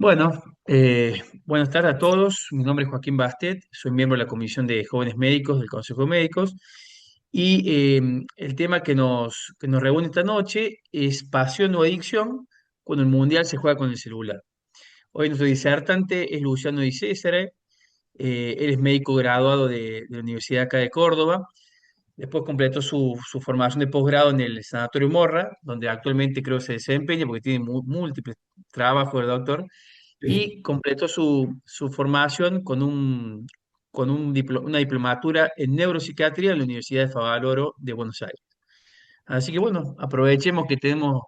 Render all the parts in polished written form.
Bueno, buenas tardes a todos. Mi nombre es Joaquín Bastet, soy miembro de la Comisión de Jóvenes Médicos del Consejo de Médicos y el tema que nos reúne esta noche es pasión o adicción cuando el mundial se juega con el celular. Hoy nuestro disertante es Luciano Di Cesare, él es médico graduado de la Universidad acá de Córdoba. Después completó su formación de posgrado en el Sanatorio Morra, donde actualmente creo se desempeña porque tiene múltiples trabajos el doctor, Sí. y completó su formación con una diplomatura en neuropsiquiatría en la Universidad de Favaloro de Buenos Aires. Así que bueno, aprovechemos que tenemos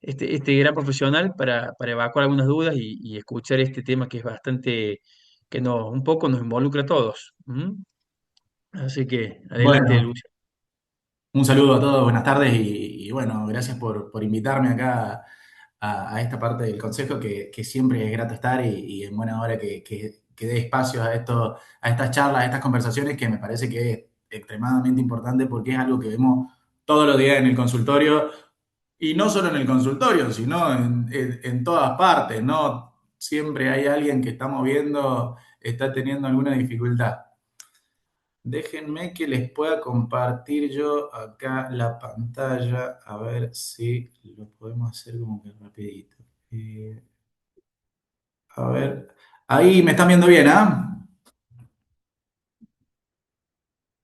este gran profesional para evacuar algunas dudas y escuchar este tema que es bastante, un poco nos involucra a todos. ¿M? Así que adelante, Bueno, Lucio. un saludo a todos, buenas tardes y bueno, gracias por invitarme acá a esta parte del consejo que siempre es grato estar y en buena hora que dé espacios a estas charlas, a estas conversaciones que me parece que es extremadamente importante porque es algo que vemos todos los días en el consultorio y no solo en el consultorio, sino en todas partes, ¿no? Siempre hay alguien que estamos viendo, está teniendo alguna dificultad. Déjenme que les pueda compartir yo acá la pantalla, a ver si lo podemos hacer como que rapidito. Eh, a ver, ahí me están viendo bien, ¿ah?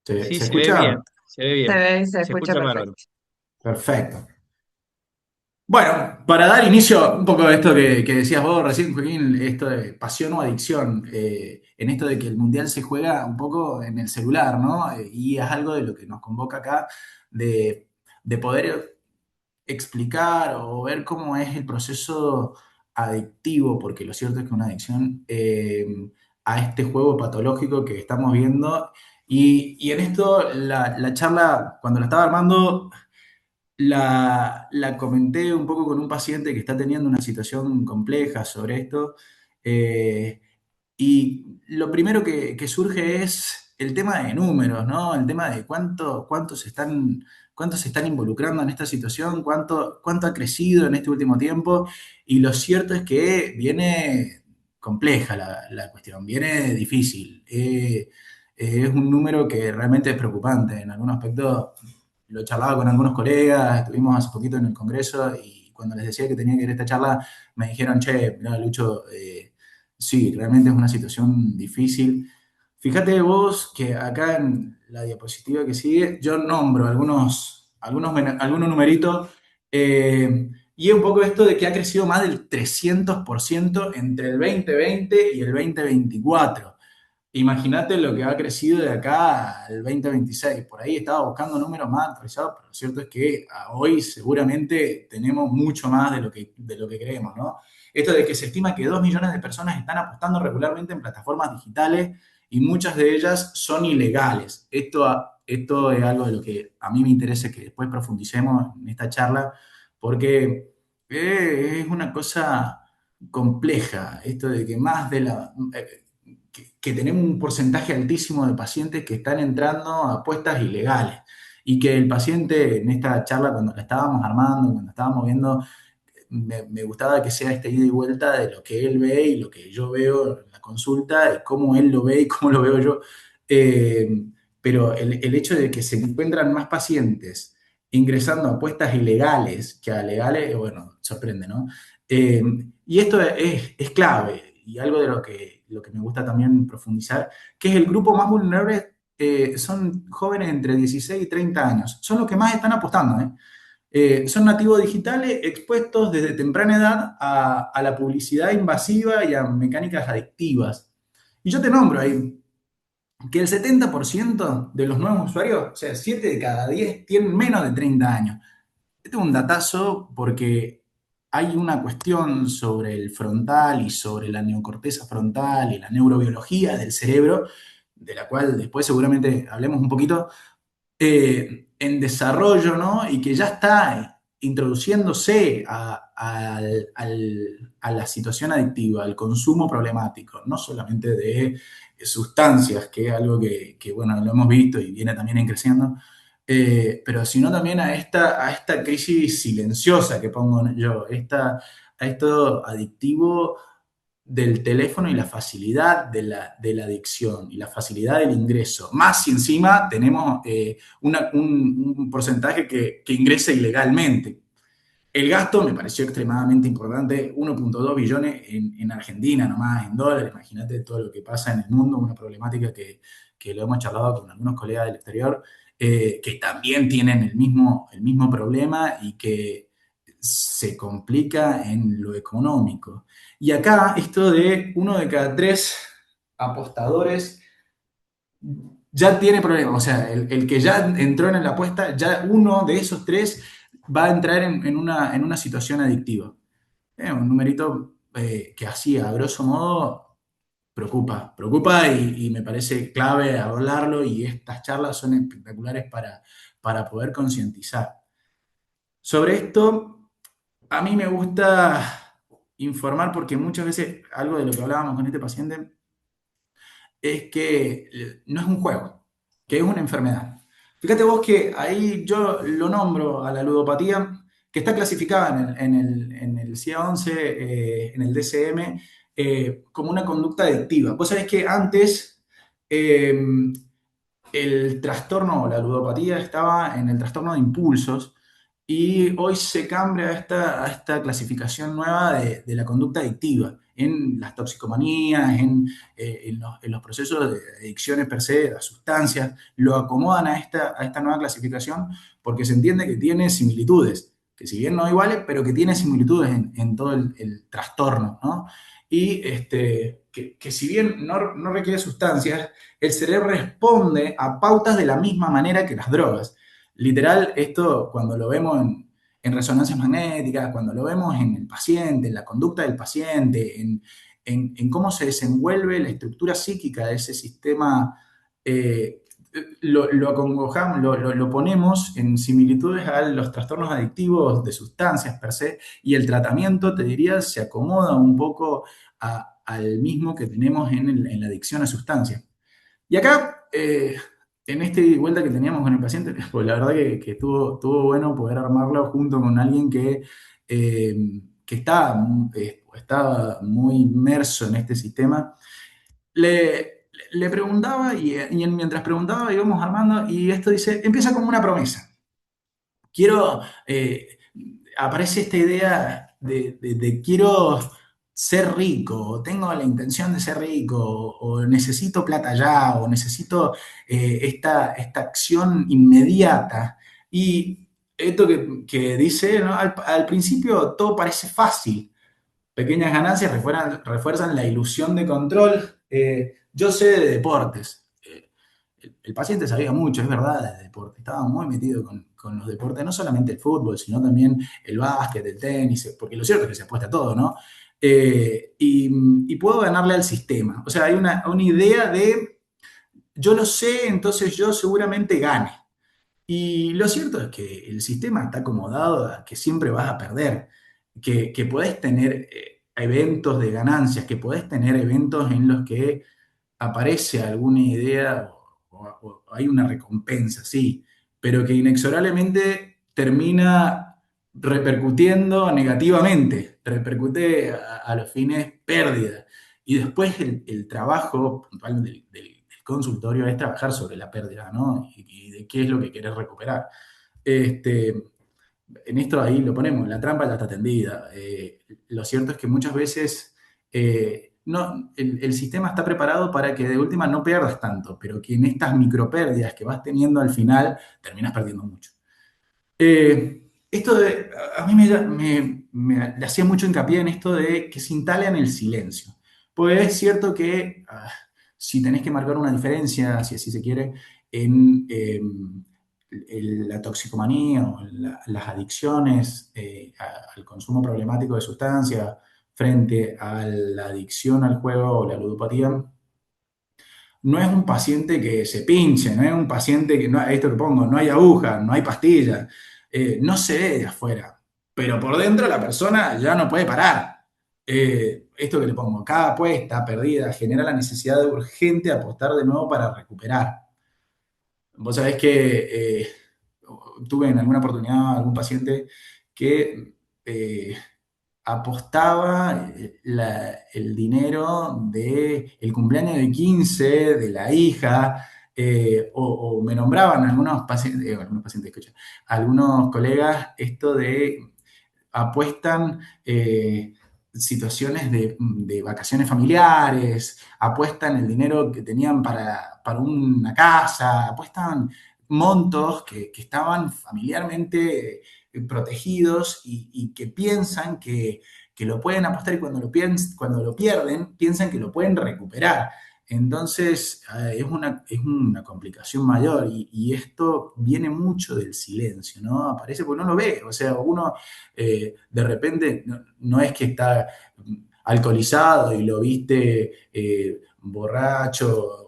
¿Se, Sí, se se ve bien, escucha? se ve Se bien, ve y se se escucha escucha bárbaro. perfecto. Perfecto. Bueno, para dar inicio un poco a esto que decías vos recién, Joaquín, esto de pasión o adicción, en esto de que el mundial se juega un poco en el celular, ¿no? Y es algo de lo que nos convoca acá, de, de poder explicar o ver cómo es el proceso adictivo, porque lo cierto es que una adicción a este juego patológico que estamos viendo, y en esto la charla, cuando la estaba armando, la comenté un poco con un paciente que está teniendo una situación compleja sobre esto. eh, y lo primero que surge es el tema de números, ¿no? El tema de cuántos se están involucrando en esta situación, cuánto ha crecido en este último tiempo. Y lo cierto es que viene compleja la cuestión, viene difícil. Es un número que realmente es preocupante. En algunos aspectos lo charlaba con algunos colegas, estuvimos hace poquito en el Congreso y cuando les decía que tenía que ir a esta charla, me dijeron, che, mirá, Lucho, sí, realmente es una situación difícil. Fíjate vos que acá en la diapositiva que sigue, yo nombro algunos numeritos, y es un poco esto de que ha crecido más del 300% entre el 2020 y el 2024. Imagínate lo que ha crecido de acá al 2026. Por ahí estaba buscando números más actualizados, pero lo cierto es que hoy seguramente tenemos mucho más de lo que creemos, ¿no? Esto de que se estima que 2 millones de personas están apostando regularmente en plataformas digitales y muchas de ellas son ilegales. Esto es algo de lo que a mí me interesa que después profundicemos en esta charla, porque es una cosa compleja, esto de que más de la que tenemos un porcentaje altísimo de pacientes que están entrando a apuestas ilegales y que el paciente en esta charla cuando la estábamos armando, cuando estábamos viendo, me gustaba que sea esta ida y vuelta de lo que él ve y lo que yo veo en la consulta y cómo él lo ve y cómo lo veo yo. Eh, pero el hecho de que se encuentran más pacientes ingresando a apuestas ilegales que a legales, bueno, sorprende, ¿no? Eh, y esto es clave y algo de lo que me gusta también profundizar, que es el grupo más vulnerable, son jóvenes entre 16 y 30 años. Son los que más están apostando, ¿eh? Son nativos digitales expuestos desde temprana edad a la publicidad invasiva y a mecánicas adictivas. Y yo te nombro ahí que el 70% de los nuevos usuarios, o sea, 7 de cada 10, tienen menos de 30 años. Este es un datazo porque hay una cuestión sobre el frontal y sobre la neocorteza frontal y la neurobiología del cerebro, de la cual después seguramente hablemos un poquito, en desarrollo, ¿no? Y que ya está introduciéndose a la situación adictiva, al consumo problemático, no solamente de sustancias, que es algo que, bueno, lo hemos visto y viene también creciendo, pero sino también a esta crisis silenciosa que pongo yo, a esto adictivo del teléfono y la facilidad de la adicción y la facilidad del ingreso. Más si encima tenemos un porcentaje que ingresa ilegalmente. El gasto me pareció extremadamente importante, 1,2 billones en Argentina nomás, en dólares. Imagínate todo lo que pasa en el mundo, una problemática que lo hemos charlado con algunos colegas del exterior, que también tienen el mismo problema y que se complica en lo económico. Y acá esto de uno de cada tres apostadores ya tiene problemas. O sea, el que ya entró en la apuesta, ya uno de esos tres va a entrar en una situación adictiva. Un numerito que así, a grosso modo, preocupa y me parece clave hablarlo y estas charlas son espectaculares para poder concientizar. Sobre esto, a mí me gusta informar porque muchas veces algo de lo que hablábamos con este paciente es que no es un juego, que es una enfermedad. Fíjate vos que ahí yo lo nombro a la ludopatía, que está clasificada en el CIE-11, en el DSM, como una conducta adictiva. Vos sabés que antes eh, el trastorno o la ludopatía estaba en el trastorno de impulsos y hoy se cambia a esta clasificación nueva de la conducta adictiva en las toxicomanías, en los procesos de adicciones per se, a sustancias, lo acomodan a esta nueva clasificación porque se entiende que tiene similitudes, que si bien no iguales, pero que tiene similitudes en todo el trastorno, ¿no? Y que si bien no requiere sustancias, el cerebro responde a pautas de la misma manera que las drogas. Literal, esto cuando lo vemos en resonancias magnéticas, cuando lo vemos en el paciente, en la conducta del paciente, en cómo se desenvuelve la estructura psíquica de ese sistema, lo acongojamos, lo ponemos en similitudes a los trastornos adictivos de sustancias per se, y el tratamiento, te diría, se acomoda un poco al mismo que tenemos en la adicción a sustancias. Y acá, en esta ida y vuelta que teníamos con el paciente, pues la verdad que estuvo bueno poder armarlo junto con alguien que estaba muy inmerso en este sistema. Le preguntaba y mientras preguntaba íbamos armando y esto dice, empieza como una promesa. Quiero, aparece esta idea de quiero ser rico, o tengo la intención de ser rico, o necesito plata ya, o necesito esta acción inmediata. Y esto que dice, ¿no? Al principio todo parece fácil, pequeñas ganancias refuerzan la ilusión de control. Yo sé de deportes. El paciente sabía mucho, es verdad, de deporte. Estaba muy metido con los deportes, no solamente el fútbol, sino también el básquet, el tenis, porque lo cierto es que se apuesta a todo, ¿no? Y puedo ganarle al sistema. O sea, hay una idea de yo lo sé, entonces yo seguramente gane. Y lo cierto es que el sistema está acomodado a que siempre vas a perder, que podés tener eventos de ganancias, que podés tener eventos en los que aparece alguna idea o hay una recompensa, sí, pero que inexorablemente termina repercutiendo negativamente, repercute a los fines pérdida. Y después el trabajo puntual del consultorio es trabajar sobre la pérdida, ¿no? Y de qué es lo que querés recuperar. Este, en esto ahí lo ponemos, la trampa ya está tendida. Lo cierto es que muchas veces no, el sistema está preparado para que de última no pierdas tanto, pero que en estas micropérdidas que vas teniendo al final terminas perdiendo mucho. Esto a mí le hacía mucho hincapié en esto de que se instale en el silencio. Pues es cierto que si tenés que marcar una diferencia, si así se quiere, en la toxicomanía o las adicciones al consumo problemático de sustancias frente a la adicción al juego o la ludopatía, no es un paciente que se pinche, no es un paciente que, no, esto lo pongo, no hay aguja, no hay pastilla, no se ve de afuera, pero por dentro la persona ya no puede parar. Esto que le pongo, cada apuesta perdida genera la necesidad de urgente apostar de nuevo para recuperar. Vos sabés que tuve en alguna oportunidad algún paciente que apostaba el dinero del cumpleaños de 15 de la hija, o me nombraban algunos pacientes, escucha, algunos colegas esto de apuestan situaciones de vacaciones familiares, apuestan el dinero que tenían para una casa, apuestan montos que estaban familiarmente protegidos y que piensan que lo pueden apostar y cuando lo pierden, piensan que lo pueden recuperar. Entonces, es una complicación mayor y esto viene mucho del silencio, ¿no? Aparece porque no lo ve, o sea, uno de repente no es que está alcoholizado y lo viste borracho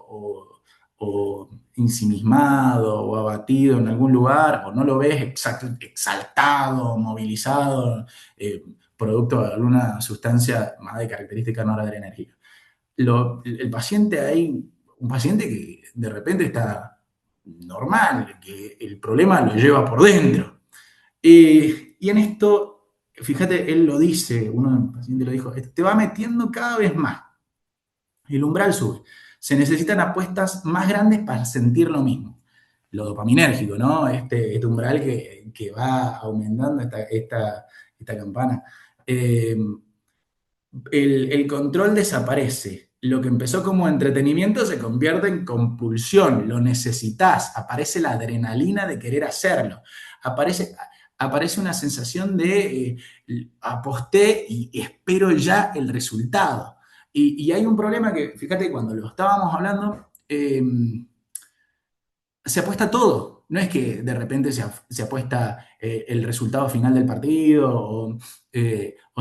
o ensimismado o abatido en algún lugar, o no lo ves exaltado, movilizado, producto de alguna sustancia más de característica noradrenérgica. El paciente, hay un paciente que de repente está normal, que el problema lo lleva por dentro. Y en esto, fíjate, él lo dice, uno de los pacientes lo dijo, te va metiendo cada vez más, el umbral sube. Se necesitan apuestas más grandes para sentir lo mismo. Lo dopaminérgico, ¿no? Este umbral que va aumentando esta campana. Eh, el control desaparece. Lo que empezó como entretenimiento se convierte en compulsión. Lo necesitas. Aparece la adrenalina de querer hacerlo. Aparece, aparece una sensación de aposté y espero ya el resultado. Y hay un problema que, fíjate, cuando lo estábamos hablando, se apuesta todo. No es que de repente se apuesta el resultado final del partido o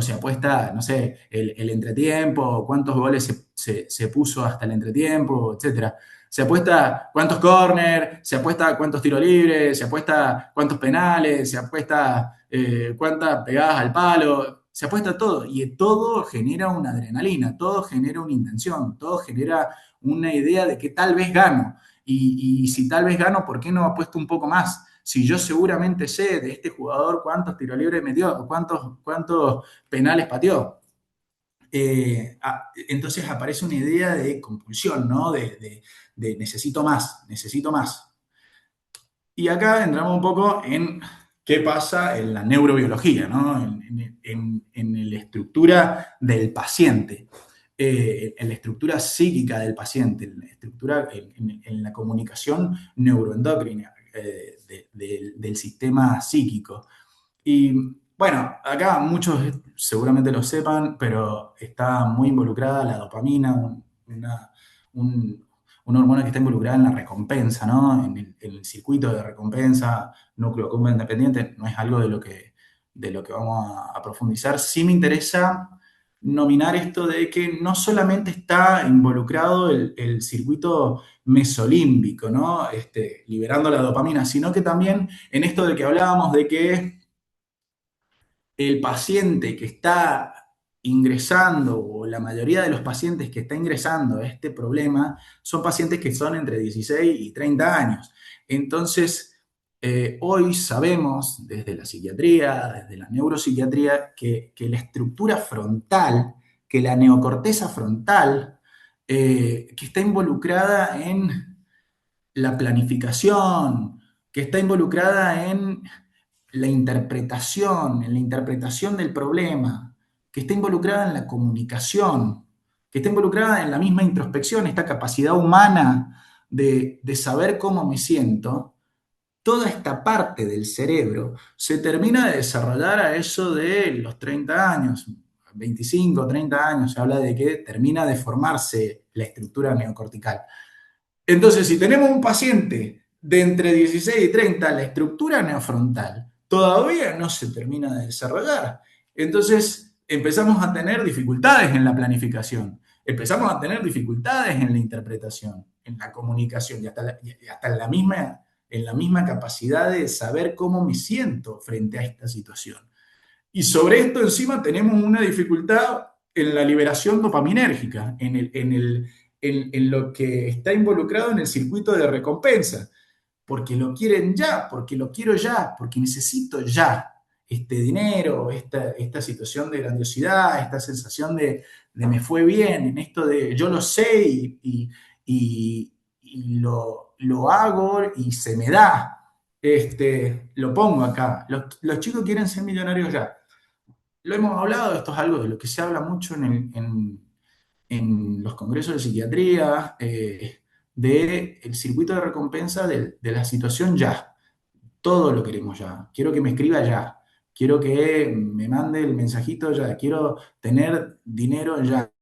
se apuesta, no sé, el entretiempo, cuántos goles se puso hasta el entretiempo, etcétera. Se apuesta cuántos córner, se apuesta cuántos tiros libres, se apuesta cuántos penales, se apuesta cuántas pegadas al palo, se apuesta todo y todo genera una adrenalina, todo genera una intención, todo genera una idea de que tal vez gano. Y si tal vez gano, ¿por qué no apuesto un poco más? Si yo seguramente sé de este jugador cuántos tiros libres metió, cuántos penales pateó. Entonces aparece una idea de compulsión, ¿no? De necesito más, necesito más. Y acá entramos un poco en qué pasa en la neurobiología, ¿no? En la estructura del paciente, en la estructura psíquica del paciente, en la estructura, en la comunicación neuroendocrina del sistema psíquico. Y bueno, acá muchos seguramente lo sepan, pero está muy involucrada la dopamina, un- una hormona que está involucrada en la recompensa, ¿no? En el circuito de recompensa, núcleo accumbens independiente, no es algo de lo que vamos a profundizar. Sí me interesa nominar esto de que no solamente está involucrado el circuito mesolímbico, ¿no? Liberando la dopamina, sino que también en esto de que hablábamos de que el paciente que está ingresando, o la mayoría de los pacientes que está ingresando a este problema, son pacientes que son entre 16 y 30 años. Entonces, hoy sabemos desde la psiquiatría, desde la neuropsiquiatría, que la estructura frontal, que la neocorteza frontal, que está involucrada en la planificación, que está involucrada en la interpretación del problema, que está involucrada en la comunicación, que está involucrada en la misma introspección, esta capacidad humana de saber cómo me siento, toda esta parte del cerebro se termina de desarrollar a eso de los 30 años, 25, 30 años, se habla de que termina de formarse la estructura neocortical. Entonces, si tenemos un paciente de entre 16 y 30, la estructura neofrontal todavía no se termina de desarrollar. Entonces, empezamos a tener dificultades en la planificación, empezamos a tener dificultades en la interpretación, en la comunicación y hasta en la misma capacidad de saber cómo me siento frente a esta situación. Y sobre esto encima tenemos una dificultad en la liberación dopaminérgica, en lo que está involucrado en el circuito de recompensa, porque lo quieren ya, porque lo quiero ya, porque necesito ya. este dinero, esta situación de grandiosidad, esta sensación de me fue bien, en esto de yo lo sé y- y lo hago y se me da. Lo pongo acá. Los chicos quieren ser millonarios ya. Lo hemos hablado, esto es algo de lo que se habla mucho en los congresos de psiquiatría, del circuito de recompensa de la situación ya. Todo lo queremos ya. Quiero que me escriba ya. Quiero que me mande el mensajito ya. Quiero tener dinero ya.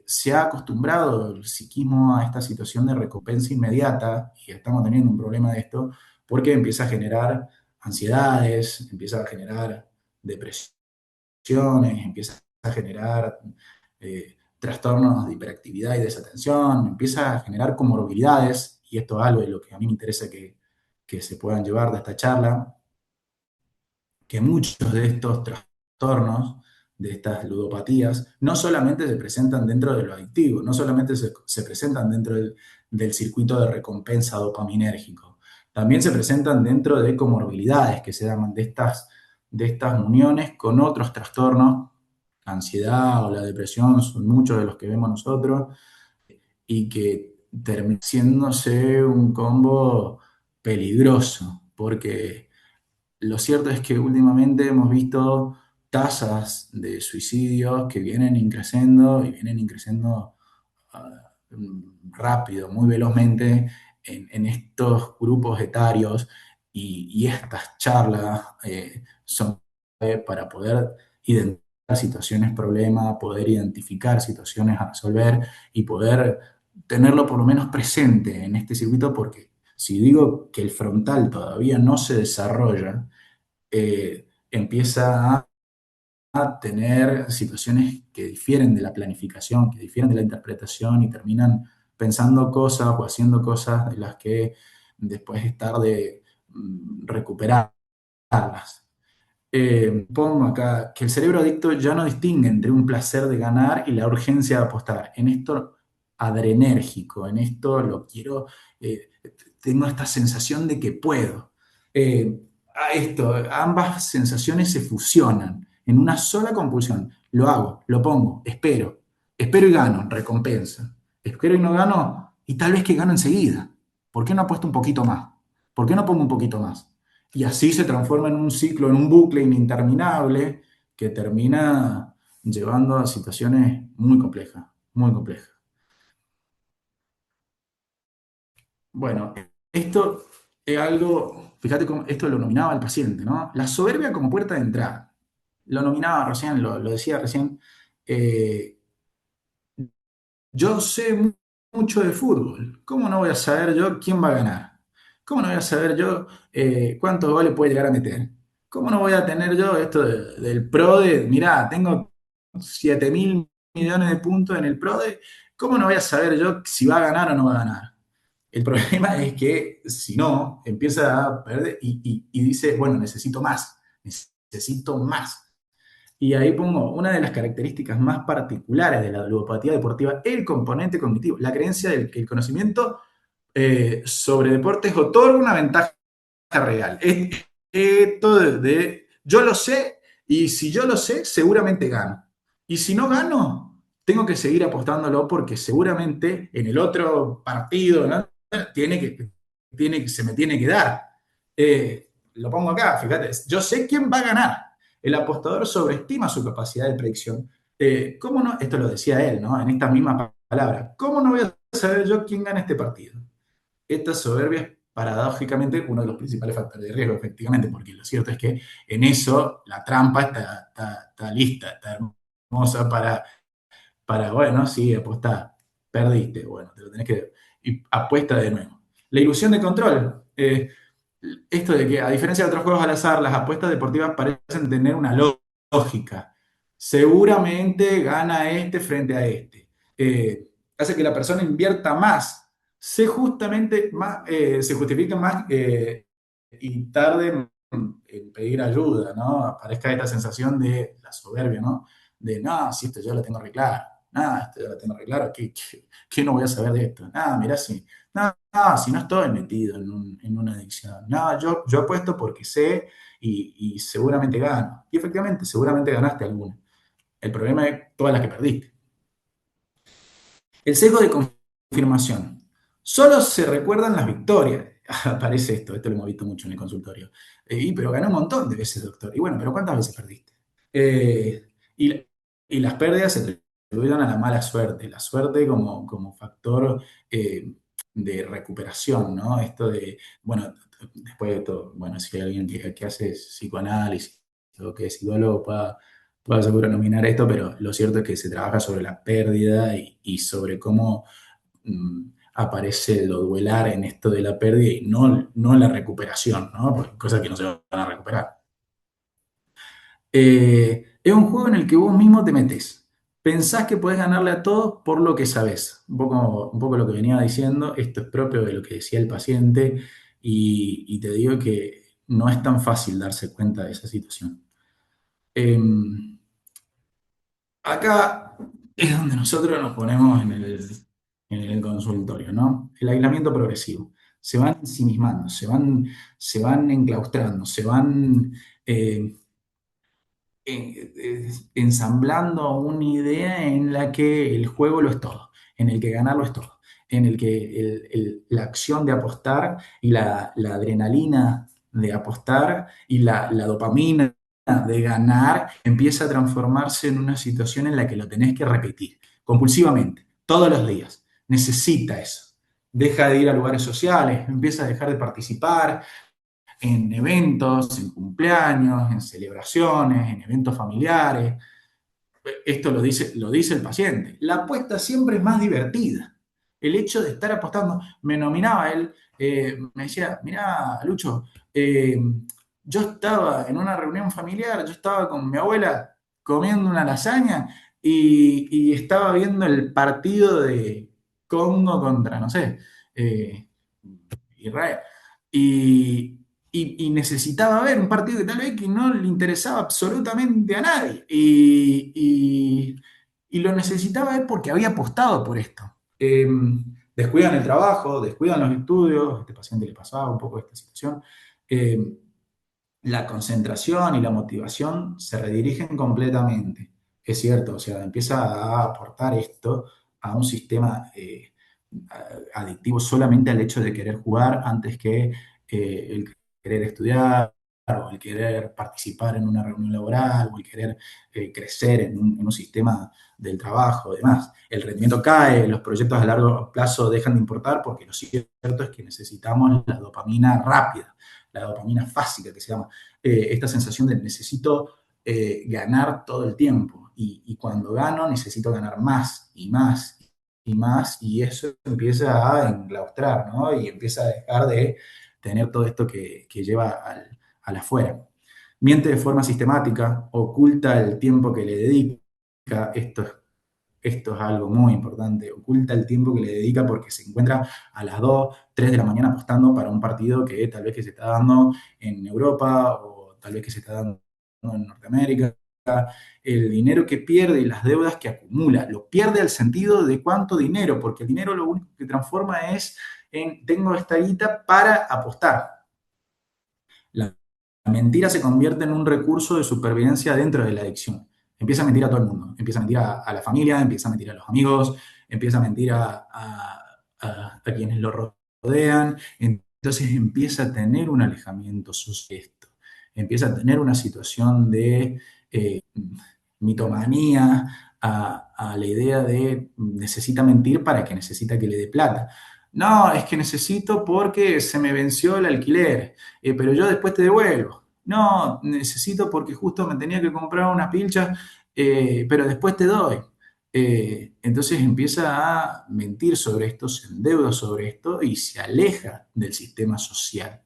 Se ha acostumbrado el psiquismo a esta situación de recompensa inmediata y estamos teniendo un problema de esto porque empieza a generar ansiedades, empieza a generar depresiones, empieza a generar trastornos de hiperactividad y desatención, empieza a generar comorbilidades, y esto es algo de lo que a mí me interesa que se puedan llevar de esta charla, que muchos de estos trastornos, de estas ludopatías, no solamente se presentan dentro de lo adictivo, no solamente se presentan dentro del circuito de recompensa dopaminérgico, también se presentan dentro de comorbilidades que se llaman de estas uniones con otros trastornos. La ansiedad o la depresión son muchos de los que vemos nosotros y que termina siéndose un combo peligroso, porque lo cierto es que últimamente hemos visto tasas de suicidios que vienen increciendo rápido, muy velozmente en estos grupos etarios, y estas charlas son para poder identificar situaciones problema, poder identificar situaciones a resolver y poder tenerlo por lo menos presente en este circuito, porque si digo que el frontal todavía no se desarrolla, empieza a tener situaciones que difieren de la planificación, que difieren de la interpretación y terminan pensando cosas o haciendo cosas de las que después es tarde recuperarlas. Pongo acá que el cerebro adicto ya no distingue entre un placer de ganar y la urgencia de apostar. En esto adrenérgico, en esto lo quiero, eh, tengo esta sensación de que puedo. Ambas sensaciones se fusionan en una sola compulsión. Lo hago, lo pongo, espero y gano, recompensa. Espero y no gano, y tal vez que gano enseguida. ¿Por qué no apuesto un poquito más? ¿Por qué no pongo un poquito más? Y así se transforma en un ciclo, en un bucle interminable que termina llevando a situaciones muy complejas, muy complejas. Bueno, esto es algo, fíjate cómo esto lo nominaba el paciente, ¿no? La soberbia como puerta de entrada. Lo nominaba recién, lo decía recién. eh, yo sé mucho de fútbol. ¿Cómo no voy a saber yo quién va a ganar? ¿Cómo no voy a saber yo cuántos goles puede llegar a meter? ¿Cómo no voy a tener yo esto del PRODE? Mirá, tengo 7.000 millones de puntos en el PRODE. ¿Cómo no voy a saber yo si va a ganar o no va a ganar? El problema es que si no, empieza a perder y dice, bueno, necesito más. Y ahí pongo una de las características más particulares de la ludopatía deportiva, el componente cognitivo, la creencia de que el conocimiento sobre deportes otorga una ventaja real. Esto yo lo sé, y si yo lo sé, seguramente gano. Y si no gano, tengo que seguir apostándolo porque seguramente en el otro partido, ¿no? Se me tiene que dar. Lo pongo acá, fíjate, yo sé quién va a ganar. El apostador sobreestima su capacidad de predicción. ¿Cómo no? Esto lo decía él, ¿no? En estas mismas palabras. ¿Cómo no voy a saber yo quién gana este partido? Esta soberbia es paradójicamente uno de los principales factores de riesgo, efectivamente, porque lo cierto es que en eso la trampa está lista, está hermosa bueno, sí, apostá, perdiste, bueno, te lo tenés que, y apuesta de nuevo. La ilusión de control. Esto de que, a diferencia de otros juegos al azar, las apuestas deportivas parecen tener una lógica. Seguramente gana este frente a este. Hace que la persona invierta más, se justifique más y tarde en pedir ayuda, ¿no? Aparezca esta sensación de la soberbia, ¿no? De, no, si esto yo lo tengo re claro. Nada, esto ya lo tengo re claro, ¿qué no voy a saber de esto? Nada, mirá, si, nada, nada, si no estoy metido en una adicción. Nada, yo apuesto porque sé y seguramente gano. Y efectivamente, seguramente ganaste alguna. El problema es todas las que perdiste. El sesgo de confirmación. Solo se recuerdan las victorias. Aparece esto lo hemos visto mucho en el consultorio. Pero gané un montón de veces, doctor. Y bueno, pero ¿cuántas veces perdiste? Eh, y, y las pérdidas se atribuyen a la mala suerte, la suerte como factor de recuperación, ¿no? Esto de, bueno, después de todo, bueno, si hay alguien que hace psicoanálisis o que es psicólogo, pueda seguro nominar esto, pero lo cierto es que se trabaja sobre la pérdida y sobre cómo aparece lo duelar en esto de la pérdida y no la recuperación, ¿no? Porque cosas que no se van a recuperar. Es un juego en el que vos mismo te metés. Pensás que podés ganarle a todos por lo que sabés. Un poco lo que venía diciendo, esto es propio de lo que decía el paciente y te digo que no es tan fácil darse cuenta de esa situación. Eh, Acá es donde nosotros nos ponemos en el consultorio, ¿no? El aislamiento progresivo. Se van ensimismando, se van enclaustrando, se van eh, ensamblando una idea en la que el juego lo es todo, en el que ganarlo es todo, en el que la acción de apostar y la adrenalina de apostar y la dopamina de ganar empieza a transformarse en una situación en la que lo tenés que repetir compulsivamente, todos los días. Necesita eso. Deja de ir a lugares sociales, empieza a dejar de participar, en eventos, en cumpleaños, en celebraciones, en eventos familiares. Esto lo dice el paciente. La apuesta siempre es más divertida. El hecho de estar apostando, me nominaba él, me decía, mirá, Lucho, yo estaba en una reunión familiar, yo estaba con mi abuela comiendo una lasaña y estaba viendo el partido de Congo contra, no sé, eh, Israel. Y, y necesitaba ver un partido que tal vez que no le interesaba absolutamente a nadie. Y lo necesitaba ver porque había apostado por esto. Descuidan el trabajo, descuidan los estudios, a este paciente le pasaba un poco esta situación. Eh, la concentración y la motivación se redirigen completamente. Es cierto, o sea, empieza a aportar esto a un sistema adictivo solamente al hecho de querer jugar antes que el querer estudiar o el querer participar en una reunión laboral o el querer crecer en un sistema del trabajo y demás. El rendimiento cae, los proyectos a largo plazo dejan de importar porque lo cierto es que necesitamos la dopamina rápida, la dopamina fásica que se llama, esta sensación de necesito ganar todo el tiempo y cuando gano necesito ganar más y más y más, y eso empieza a enclaustrar, ¿no? Y empieza a dejar de tener todo esto que lleva al afuera. Miente de forma sistemática, oculta el tiempo que le dedica, esto es algo muy importante, oculta el tiempo que le dedica porque se encuentra a las 2 3 de la mañana apostando para un partido que tal vez que se está dando en Europa o tal vez que se está dando en Norteamérica. El dinero que pierde y las deudas que acumula, lo pierde al sentido de cuánto dinero, porque el dinero lo único que transforma es en tengo esta guita para apostar. La mentira se convierte en un recurso de supervivencia dentro de la adicción. Empieza a mentir a todo el mundo, empieza a mentir a la familia, empieza a mentir a los amigos, empieza a mentir a quienes lo rodean, entonces empieza a tener un alejamiento social, empieza a tener una situación de eh, mitomanía a la idea de necesita mentir para que necesita que le dé plata. No, es que necesito porque se me venció el alquiler, pero yo después te devuelvo. No, necesito porque justo me tenía que comprar unas pilchas, pero después te doy. Entonces empieza a mentir sobre esto, se endeuda sobre esto y se aleja del sistema social.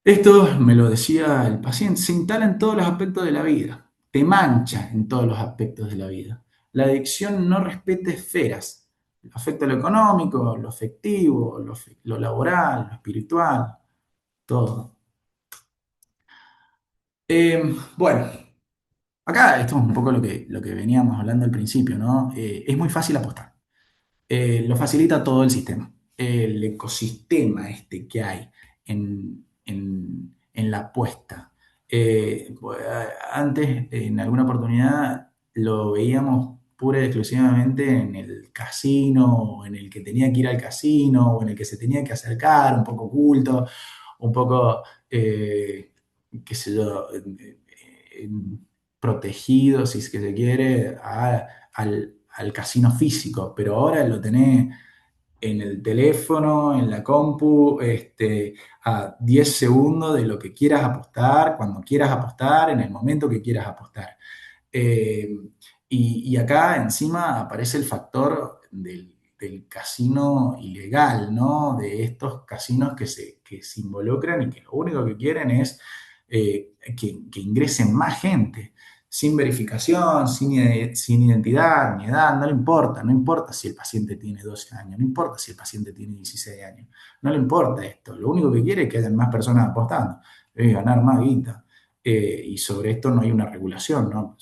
Esto me lo decía el paciente, se instala en todos los aspectos de la vida, te mancha en todos los aspectos de la vida. La adicción no respeta esferas, afecta lo económico, lo afectivo, lo laboral, lo espiritual, todo. Bueno, Acá esto es un poco lo que veníamos hablando al principio, ¿no? Es muy fácil apostar. Lo facilita todo el sistema. El ecosistema este que hay en la apuesta. Antes, en alguna oportunidad, lo veíamos pura y exclusivamente en el casino, o en el que tenía que ir al casino, o en el que se tenía que acercar, un poco oculto, un poco, qué sé yo, protegido, si es que se quiere, al casino físico, pero ahora lo tenés en el teléfono, en la compu, a 10 segundos de lo que quieras apostar, cuando quieras apostar, en el momento que quieras apostar. Eh, y acá encima aparece el factor del casino ilegal, ¿no? De estos casinos que se involucran y que lo único que quieren es que ingresen más gente, sin verificación, sin identidad, ni edad, no le importa, no importa si el paciente tiene 12 años, no importa si el paciente tiene 16 años, no le importa esto, lo único que quiere es que haya más personas apostando, es ganar más guita. Y sobre esto no hay una regulación, ¿no?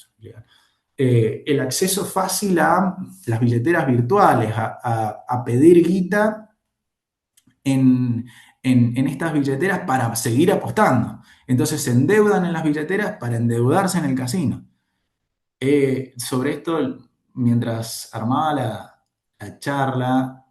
El acceso fácil a las billeteras virtuales, a pedir guita en, en estas billeteras para seguir apostando. Entonces se endeudan en las billeteras para endeudarse en el casino. Sobre esto, mientras armaba la charla,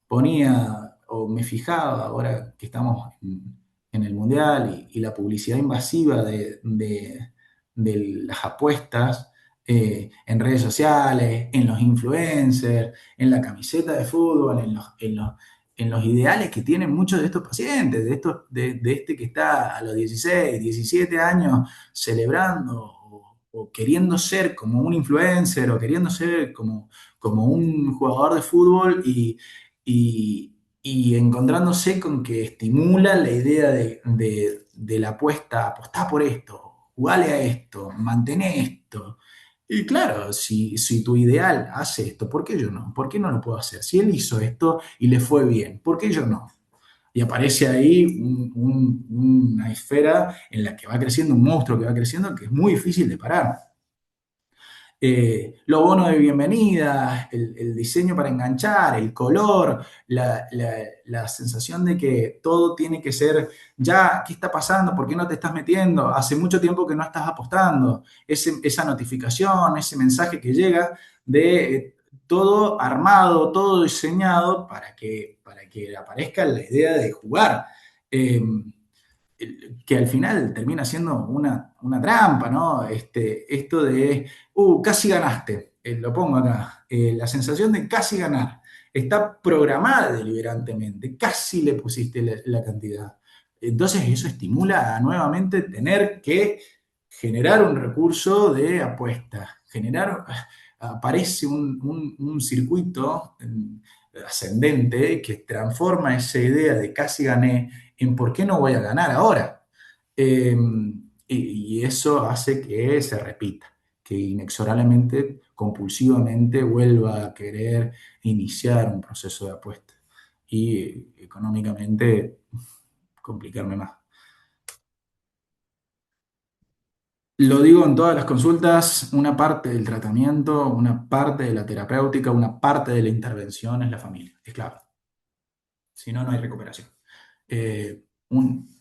ponía o me fijaba, ahora que estamos en el Mundial y la publicidad invasiva de las apuestas en redes sociales, en los influencers, en la camiseta de fútbol, en los ideales que tienen muchos de estos pacientes, de este que está a los 16, 17 años celebrando o queriendo ser como un influencer o queriendo ser como un jugador de fútbol y encontrándose con que estimula la idea de la apuesta, apostá por esto, jugale a esto, mantené esto. Y claro, si tu ideal hace esto, ¿por qué yo no? ¿Por qué no lo puedo hacer? Si él hizo esto y le fue bien, ¿por qué yo no? Y aparece ahí una esfera en la que va creciendo un monstruo que va creciendo que es muy difícil de parar. Los bonos de bienvenida, el diseño para enganchar, el color, la sensación de que todo tiene que ser ya, ¿qué está pasando? ¿Por qué no te estás metiendo? Hace mucho tiempo que no estás apostando. Esa notificación, ese mensaje que llega de todo armado, todo diseñado para que aparezca la idea de jugar. Eh, que al final termina siendo una trampa, ¿no? Esto de, casi ganaste, lo pongo acá, la sensación de casi ganar, está programada deliberantemente, casi le pusiste la cantidad. Entonces eso estimula a nuevamente tener que generar un recurso de apuesta, aparece un circuito ascendente que transforma esa idea de casi gané en por qué no voy a ganar ahora. Eh, y eso hace que se repita, que inexorablemente, compulsivamente vuelva a querer iniciar un proceso de apuesta y económicamente complicarme más. Lo digo en todas las consultas, una parte del tratamiento, una parte de la terapéutica, una parte de la intervención es la familia, es clave. Si no, no hay recuperación.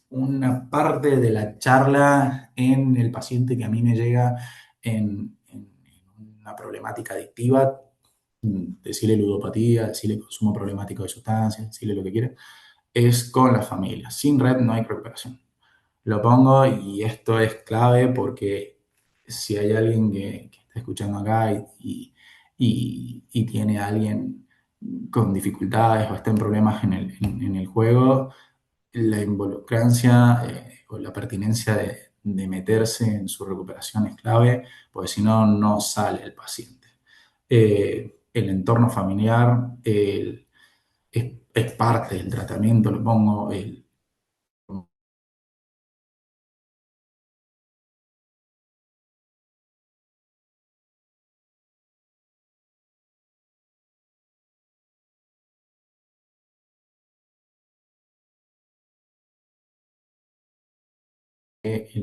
Una parte de la charla en el paciente que a mí me llega en una problemática adictiva, decirle ludopatía, decirle consumo problemático de sustancias, decirle lo que quiera, es con la familia. Sin red no hay recuperación. Lo pongo y esto es clave porque si hay alguien que está escuchando acá y tiene a alguien con dificultades o está en problemas en el juego, la involucrancia o la pertinencia de meterse en su recuperación es clave, porque si no, no sale el paciente. El entorno familiar es parte del tratamiento, lo pongo,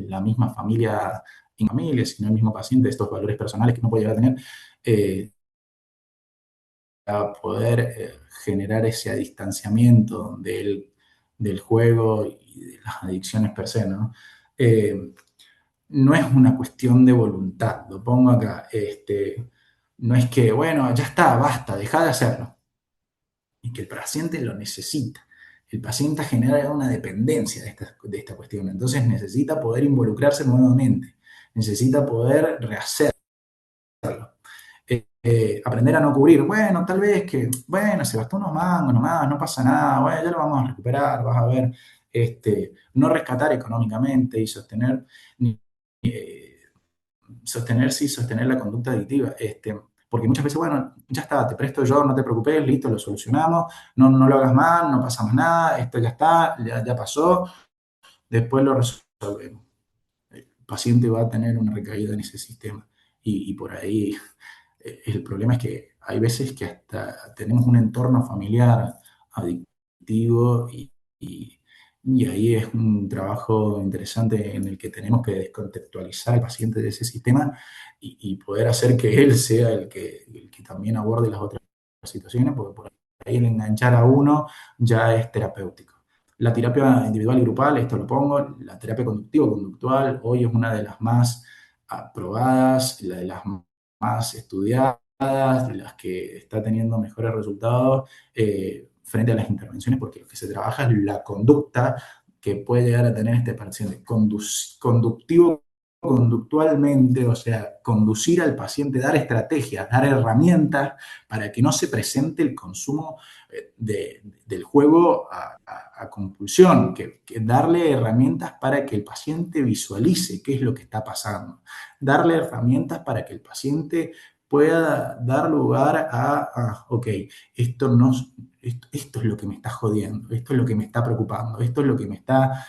la misma familia, y familia, sino el mismo paciente, estos valores personales que no puede llegar a tener, eh, a poder generar ese distanciamiento del juego y de las adicciones per se, ¿no? Eh, no es una cuestión de voluntad, lo pongo acá, no es que, bueno, ya está, basta, deja de hacerlo, y que el paciente lo necesita. El paciente genera una dependencia de esta cuestión, entonces necesita poder involucrarse nuevamente, necesita poder rehacerlo, aprender a no cubrir. Bueno, tal vez que, bueno, se gastó unos mangos nomás, no pasa nada, bueno, ya lo vamos a recuperar, vas a ver, no rescatar económicamente y sostener, eh, sostener, sí, sostener la conducta adictiva. Porque muchas veces, bueno, ya está, te presto yo, no te preocupes, listo, lo solucionamos, no, no lo hagas mal, no pasa más nada, esto ya está, ya pasó, después lo resolvemos. El paciente va a tener una recaída en ese sistema y por ahí el problema es que hay veces que hasta tenemos un entorno familiar adictivo y, y ahí es un trabajo interesante en el que tenemos que descontextualizar al paciente de ese sistema y poder hacer que él sea el que también aborde las otras situaciones, porque por ahí el enganchar a uno ya es terapéutico. La terapia individual y grupal, esto lo pongo, la terapia conductivo-conductual hoy es una de las más aprobadas, la de las más estudiadas, de las que está teniendo mejores resultados frente a las intervenciones, porque lo que se trabaja es la conducta que puede llegar a tener este paciente, conductivo conductualmente, o sea, conducir al paciente, dar estrategias, dar herramientas para que no se presente el consumo del juego a compulsión, que darle herramientas para que el paciente visualice qué es lo que está pasando, darle herramientas para que el paciente pueda dar lugar ok, esto, no, esto es lo que me está jodiendo, esto es lo que me está preocupando, esto es lo que me está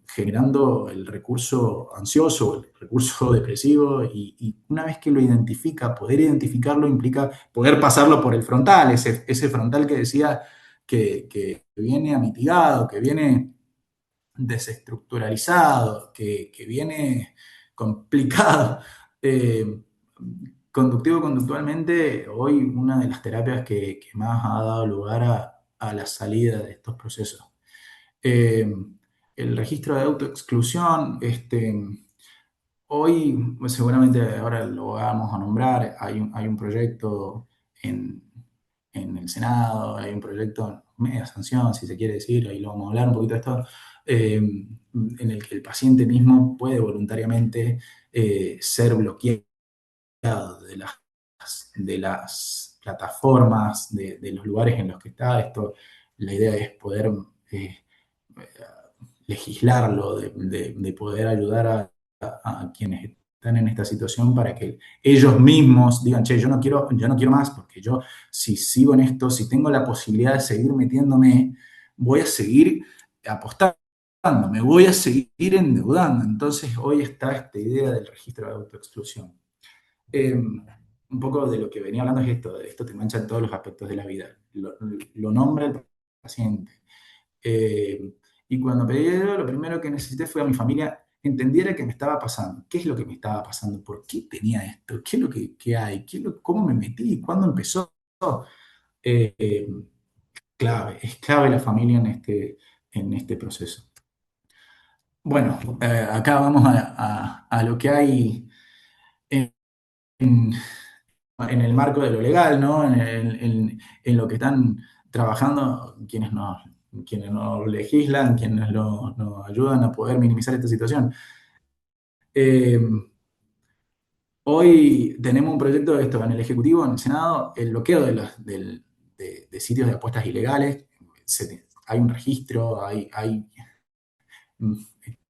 generando el recurso ansioso, el recurso depresivo, y una vez que lo identifica, poder identificarlo implica poder pasarlo por el frontal, ese frontal que decía que viene amitigado, que viene desestructuralizado, que viene complicado. Eh, conductualmente, hoy una de las terapias que más ha dado lugar a la salida de estos procesos. Eh, el registro de autoexclusión, hoy seguramente ahora lo vamos a nombrar, hay un proyecto en, en el Senado, hay un proyecto, media sanción, si se quiere decir, ahí lo vamos a hablar un poquito de esto, en el que el paciente mismo puede voluntariamente ser bloqueado de las plataformas, de los lugares en los que está. Esto, la idea es poder legislarlo, de poder ayudar a quienes están en esta situación para que ellos mismos digan, che, yo no quiero más, porque yo si sigo en esto, si tengo la posibilidad de seguir metiéndome, voy a seguir apostando, me voy a seguir endeudando. Entonces hoy está esta idea del registro de autoexclusión. Un poco de lo que venía hablando es esto te mancha en todos los aspectos de la vida. Lo nombra el paciente. Eh, y cuando pedí ayuda, lo primero que necesité fue a mi familia entendiera qué me estaba pasando, qué es lo que me estaba pasando, por qué tenía esto, qué es lo que hay, cómo me metí, cuándo empezó. Eh, eh, es clave la familia en este proceso. Bueno, acá vamos a lo que hay en, en el marco de lo legal, ¿no? En lo que están trabajando quienes nos legislan, quienes nos ayudan a poder minimizar esta situación. Eh, Hoy tenemos un proyecto de esto en el Ejecutivo, en el Senado, el bloqueo de sitios de apuestas ilegales. Hay un registro, hay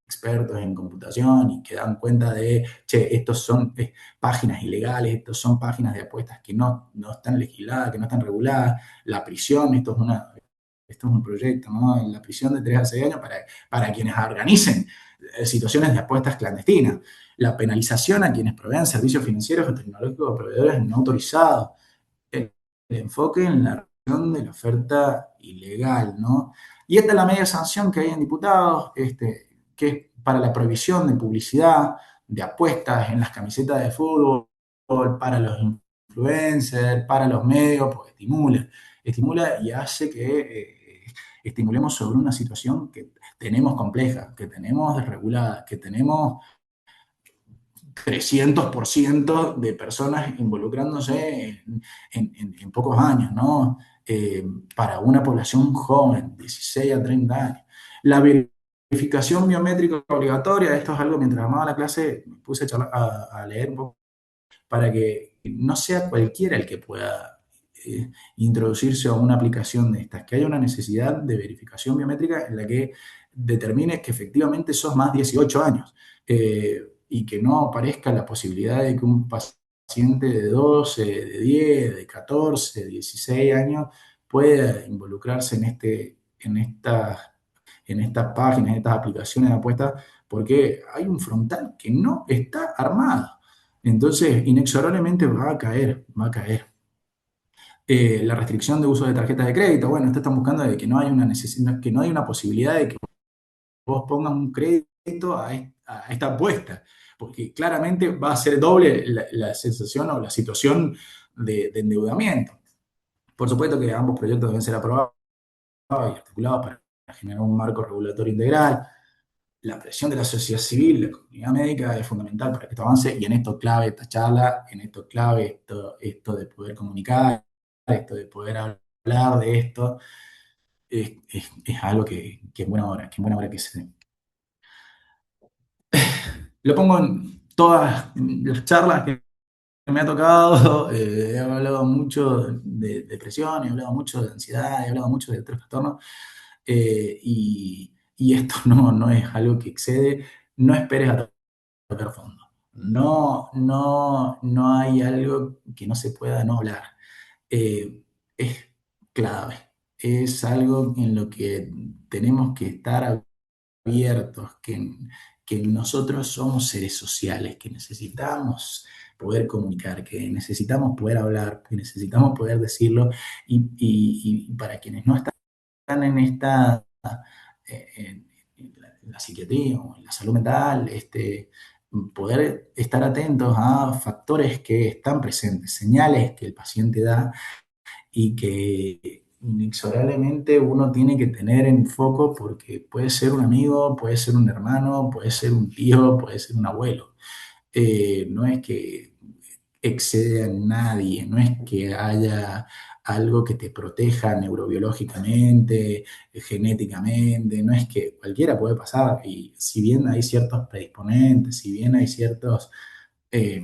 expertos en computación y que dan cuenta de, che, estos son páginas ilegales, estos son páginas de apuestas que no están legisladas, que no están reguladas. La prisión, esto es un proyecto, ¿no? En la prisión de 3 a 6 años para quienes organicen situaciones de apuestas clandestinas. La penalización a quienes proveen servicios financieros o tecnológicos a proveedores no autorizados. El enfoque en la reducción de la oferta ilegal, ¿no? Y esta es la media sanción que hay en diputados, que es para la prohibición de publicidad, de apuestas en las camisetas de fútbol, para los influencers, para los medios, pues estimula y hace que estimulemos sobre una situación que tenemos compleja, que tenemos desregulada, que tenemos 300% de personas involucrándose en pocos años, ¿no? Para una población joven, 16 a 30 años. La verificación biométrica obligatoria, esto es algo, mientras armaba la clase, me puse a leer un poco para que no sea cualquiera el que pueda introducirse a una aplicación de estas, que haya una necesidad de verificación biométrica en la que determine que efectivamente sos más 18 años y que no aparezca la posibilidad de que un paciente de 12, de 10, de 14, de 16 años pueda involucrarse en estas páginas, en estas aplicaciones de apuestas, porque hay un frontal que no está armado. Entonces, inexorablemente va a caer, va a caer. La restricción de uso de tarjetas de crédito, bueno, esto están buscando de que no hay una necesidad, que no hay una posibilidad de que vos pongas un crédito a esta apuesta, porque claramente va a ser doble la sensación o la situación de endeudamiento. Por supuesto que ambos proyectos deben ser aprobados y articulados para generar un marco regulatorio integral. La presión de la sociedad civil, la comunidad médica es fundamental para que esto avance y en esto clave esta charla, en esto clave esto de poder comunicar, esto de poder hablar de esto, es algo que en buena hora, que en buena hora que se... Lo pongo en todas las charlas que me ha tocado, he hablado mucho de depresión, he hablado mucho de ansiedad, he hablado mucho de otros trastornos, y esto no es algo que excede, no esperes a tocar fondo. No hay algo que no se pueda no hablar. Es clave, es algo en lo que tenemos que estar abiertos, que nosotros somos seres sociales, que necesitamos poder comunicar, que necesitamos poder hablar, que necesitamos poder decirlo, y para quienes no están en esta, en la psiquiatría o en la salud mental, poder estar atentos a factores que están presentes, señales que el paciente da y que inexorablemente uno tiene que tener en foco porque puede ser un amigo, puede ser un hermano, puede ser un tío, puede ser un abuelo. No es que excede a nadie, no es que haya algo que te proteja neurobiológicamente, genéticamente, no es que cualquiera puede pasar y si bien hay ciertos predisponentes, si bien hay ciertos eh,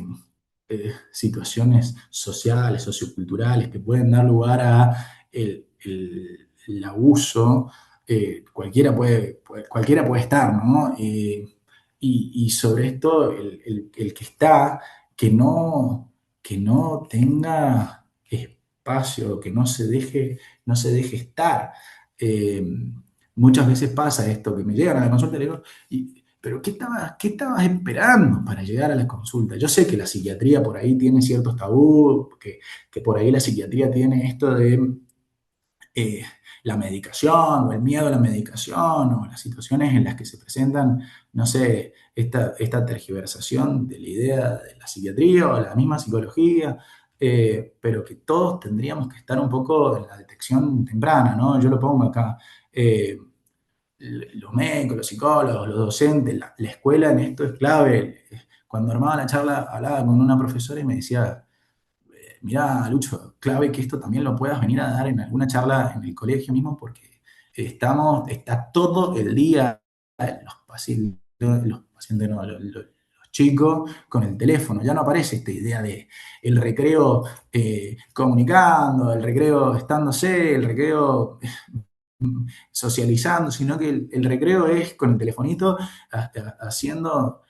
situaciones sociales, socioculturales que pueden dar lugar a el abuso, cualquiera puede estar, ¿no? Y sobre esto, el que está, que que no tenga espacio, que no se deje estar. Eh, Muchas veces pasa esto, que me llegan a la consulta y le digo, pero qué estabas esperando para llegar a la consulta? Yo sé que la psiquiatría por ahí tiene ciertos tabús, que por ahí la psiquiatría tiene esto de eh, la medicación o el miedo a la medicación o las situaciones en las que se presentan, no sé, esta tergiversación de la idea de la psiquiatría o la misma psicología, pero que todos tendríamos que estar un poco en la detección temprana, ¿no? Yo lo pongo acá. Los médicos, los psicólogos, los docentes, la escuela en esto es clave. Cuando armaba la charla, hablaba con una profesora y me decía, mirá, Lucho, clave que esto también lo puedas venir a dar en alguna charla en el colegio mismo, porque está todo el día los pacientes no, los chicos con el teléfono. Ya no aparece esta idea de el recreo comunicando, el recreo estándose, el recreo socializando, sino que el recreo es con el telefonito haciendo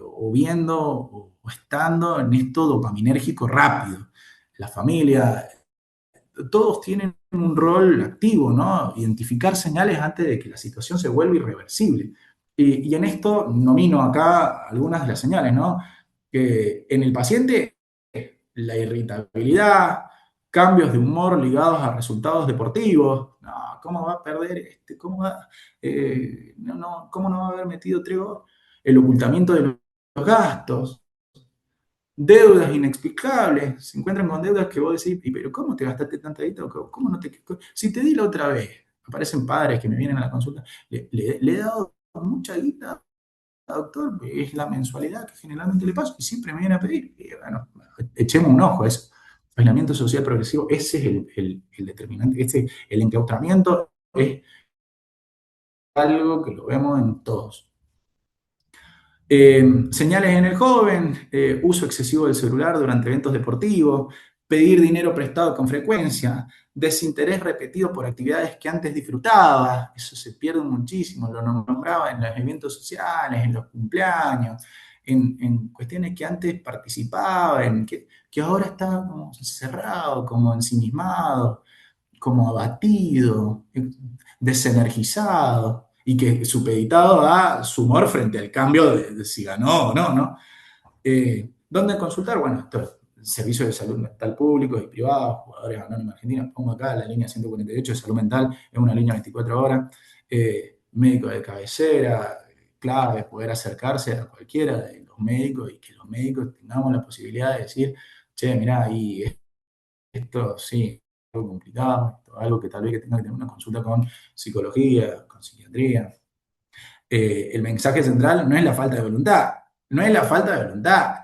o viendo o estando en esto dopaminérgico rápido. La familia, todos tienen un rol activo, ¿no? Identificar señales antes de que la situación se vuelva irreversible. Y en esto nomino acá algunas de las señales, ¿no? Que en el paciente la irritabilidad, cambios de humor ligados a resultados deportivos. No, ¿cómo va a perder ¿cómo no va a haber metido 3 goles? El ocultamiento de los gastos, deudas inexplicables, se encuentran con deudas que vos decís, pero ¿cómo te gastaste tanta guita? ¿Cómo no te... Si te di la otra vez, aparecen padres que me vienen a la consulta, le he dado mucha guita, doctor, es la mensualidad que generalmente le paso y siempre me viene a pedir. Y bueno, echemos un ojo a eso. Aislamiento social progresivo, ese es el determinante, el enclaustramiento es algo que lo vemos en todos. Señales en el joven, uso excesivo del celular durante eventos deportivos, pedir dinero prestado con frecuencia, desinterés repetido por actividades que antes disfrutaba, eso se pierde muchísimo, lo nombraba en los eventos sociales, en los cumpleaños, en cuestiones que antes participaba, que ahora está como cerrado, como ensimismado, como abatido, desenergizado y que supeditado a su humor frente al cambio de si ganó o no, ¿no? ¿Dónde consultar? Bueno, esto, servicios de salud mental públicos y privados, jugadores anónimos argentinos, pongo acá la línea 148 de salud mental, es una línea 24 horas, médico de cabecera, clave, poder acercarse a cualquiera de los médicos y que los médicos tengamos la posibilidad de decir, che, mirá, ahí esto sí, algo complicado, algo que tal vez que tenga que tener una consulta con psicología, con psiquiatría. El mensaje central no es la falta de voluntad, no es la falta de voluntad,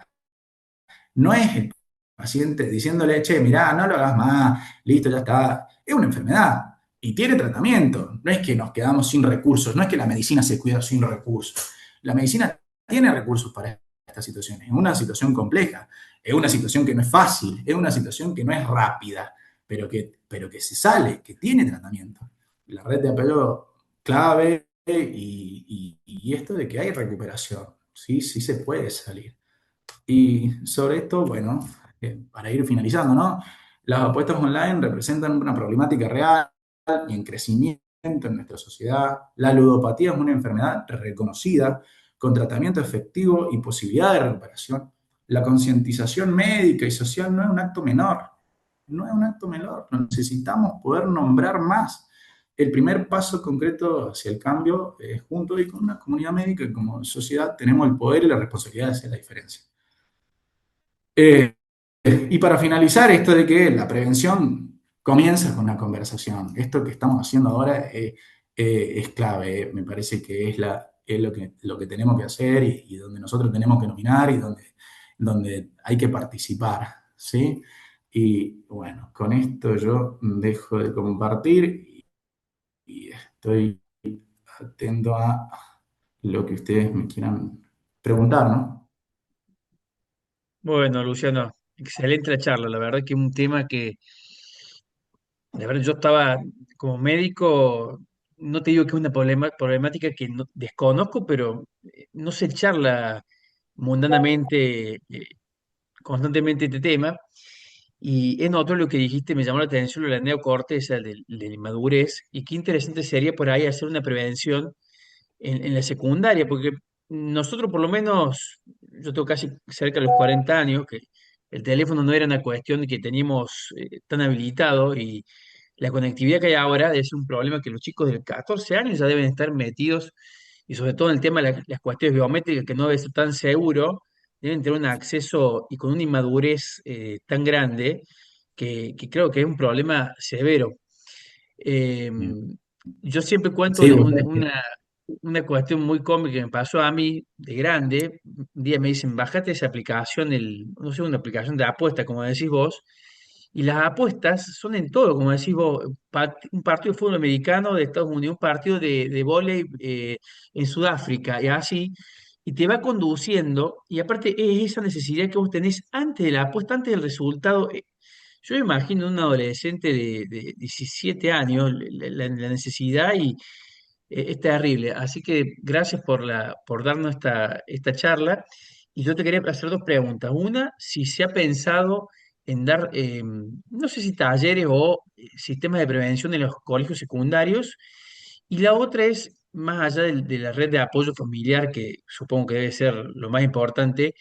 no es el paciente diciéndole, che, mirá, no lo hagas más, listo, ya está. Es una enfermedad y tiene tratamiento. No es que nos quedamos sin recursos, no es que la medicina se cuida sin recursos. La medicina tiene recursos para estas situaciones. Es una situación compleja, es una situación que no es fácil, es una situación que no es rápida, pero que se sale, que tiene tratamiento. La red de apoyo clave y esto de que hay recuperación, sí, sí se puede salir. Y sobre esto, bueno, para ir finalizando, ¿no? Las apuestas online representan una problemática real y en crecimiento en nuestra sociedad. La ludopatía es una enfermedad reconocida con tratamiento efectivo y posibilidad de recuperación. La concientización médica y social no es un acto menor, no es un acto menor. Necesitamos poder nombrar más. El primer paso concreto hacia el cambio es junto y con una comunidad médica y como sociedad tenemos el poder y la responsabilidad de hacer la diferencia. Eh, y para finalizar, esto de que la prevención comienza con la conversación. Esto que estamos haciendo ahora es clave. Me parece que es lo que tenemos que hacer y donde nosotros tenemos que nominar y donde hay que participar, ¿sí? Y bueno, con esto yo dejo de compartir y estoy atento a lo que ustedes me quieran preguntar, ¿no? Bueno, Luciano, excelente la charla. La verdad que es un tema que, la verdad, yo estaba como médico, no te digo que es una problemática que desconozco, pero no se charla mundanamente, constantemente este tema. Y en otro lo que dijiste me llamó la atención, lo de la neocorteza, de la inmadurez, y qué interesante sería por ahí hacer una prevención en la secundaria, porque nosotros por lo menos, yo tengo casi cerca de los 40 años, que el teléfono no era una cuestión que teníamos tan habilitado y la conectividad que hay ahora es un problema que los chicos de 14 años ya deben estar metidos y sobre todo en el tema de las cuestiones biométricas que no debe ser tan seguro, deben tener un acceso y con una inmadurez tan grande que creo que es un problema severo. Eh, yo siempre cuento Sí, vos sabés una cuestión muy cómica que me pasó a mí de grande. Un día me dicen, bájate esa aplicación, no sé, una aplicación de apuesta, como decís vos, y las apuestas son en todo, como decís vos, un partido de fútbol americano de Estados Unidos, un partido de vóley en Sudáfrica, y así, y te va conduciendo, y aparte es esa necesidad que vos tenés antes de la apuesta, antes del resultado. Yo me imagino un adolescente de 17 años, la necesidad y es terrible. Así que gracias por darnos esta charla. Y yo te quería hacer dos preguntas. Una, si se ha pensado en dar, no sé si talleres o sistemas de prevención en los colegios secundarios. Y la otra es, más allá de la red de apoyo familiar, que supongo que debe ser lo más importante,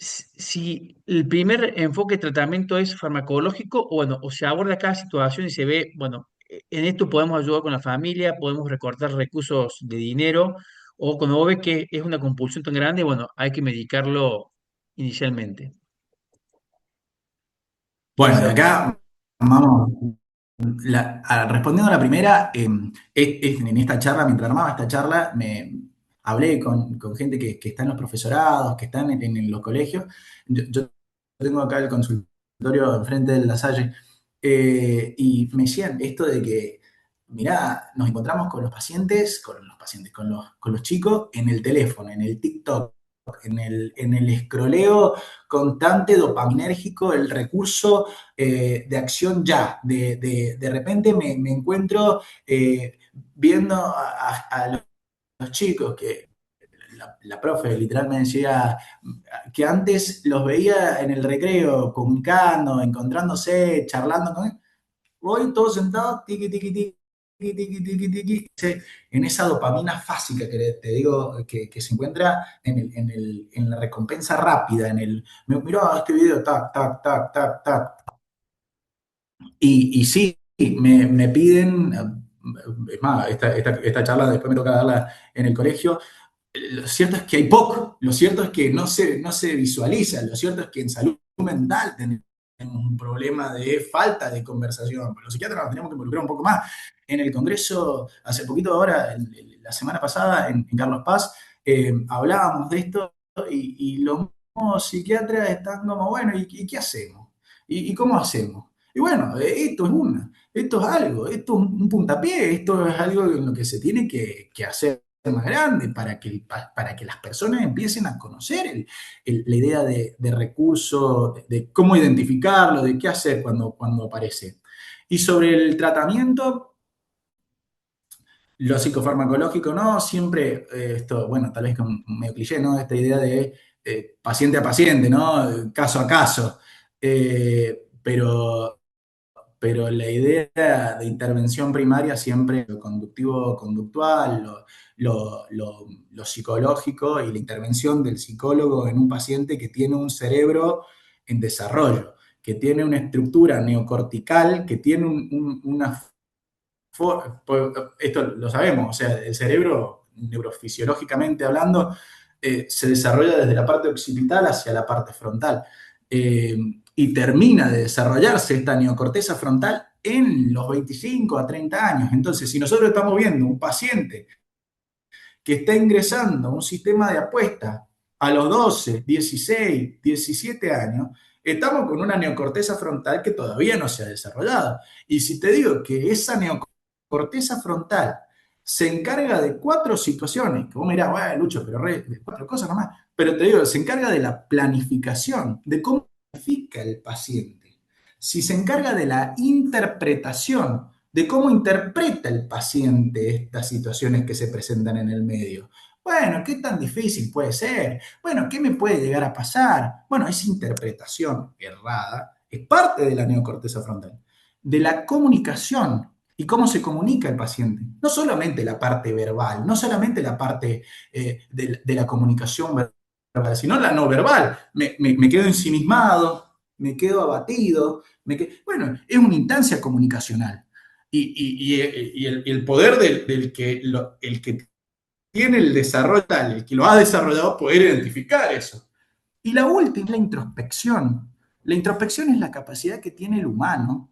si el primer enfoque de tratamiento es farmacológico, o bueno, o se aborda cada situación y se ve, bueno, en esto podemos ayudar con la familia, podemos recortar recursos de dinero, o cuando vos ves que es una compulsión tan grande, bueno, hay que medicarlo inicialmente. Bueno, de Esa, acá vamos, respondiendo a la primera, en esta charla, mientras armaba esta charla, hablé con gente que está en los profesorados, que están en los colegios. Yo tengo acá el consultorio enfrente de La Salle, y me decían esto de que, mirá, nos encontramos con los chicos en el teléfono, en el TikTok, en el escroleo constante dopaminérgico, el recurso de acción ya. De repente me encuentro viendo a los chicos que la profe literal me decía que antes los veía en el recreo comunicando, encontrándose, charlando con él. Hoy todos sentados, tiqui, tiqui, tiqui, tiqui, tiqui, tiqui, en esa dopamina fásica que te digo que se encuentra en la recompensa rápida, mirá este video, tac, tac, tac, tac, tac. Y sí, me piden, es más, esta charla después me toca darla en el colegio. Lo cierto es que hay poco, lo cierto es que no se visualiza, lo cierto es que en salud mental tenemos un problema de falta de conversación. Los psiquiatras nos tenemos que involucrar un poco más. En el Congreso, hace poquito ahora, la semana pasada, en Carlos Paz, hablábamos de esto y los mismos psiquiatras están como, bueno, ¿y qué hacemos? ¿Y cómo hacemos? Y bueno, esto es algo, esto es un puntapié, esto es algo en lo que se tiene que hacer más grande para que las personas empiecen a conocer la idea de recurso, de cómo identificarlo, de qué hacer cuando aparece. Y sobre el tratamiento, lo psicofarmacológico, no, siempre esto, bueno, tal vez con medio cliché, ¿no? Esta idea de paciente a paciente, ¿no? Caso a caso. Pero la idea de intervención primaria siempre lo conductivo conductual, lo psicológico y la intervención del psicólogo en un paciente que tiene un cerebro en desarrollo, que tiene una estructura neocortical, que tiene una... Esto lo sabemos, o sea, el cerebro, neurofisiológicamente hablando, se desarrolla desde la parte occipital hacia la parte frontal. Eh, y termina de desarrollarse esta neocorteza frontal en los 25 a 30 años. Entonces, si nosotros estamos viendo un paciente que está ingresando a un sistema de apuesta a los 12, 16, 17 años, estamos con una neocorteza frontal que todavía no se ha desarrollado. Y si te digo que esa neocorteza frontal se encarga de 4 situaciones, que vos mirás, bueno, Lucho, pero 4 cosas nomás, pero te digo, se encarga de la planificación, de cómo planifica el paciente. Si se encarga de la interpretación, de cómo interpreta el paciente estas situaciones que se presentan en el medio. Bueno, ¿qué tan difícil puede ser? Bueno, ¿qué me puede llegar a pasar? Bueno, esa interpretación errada es parte de la neocorteza frontal, de la comunicación y cómo se comunica el paciente. No solamente la parte verbal, no solamente la parte de la comunicación verbal, sino la no verbal. Me quedo ensimismado, me quedo abatido. Bueno, es una instancia comunicacional. Y el poder el que tiene el desarrollo tal, el que lo ha desarrollado, poder identificar eso. Y la última es la introspección. La introspección es la capacidad que tiene el humano,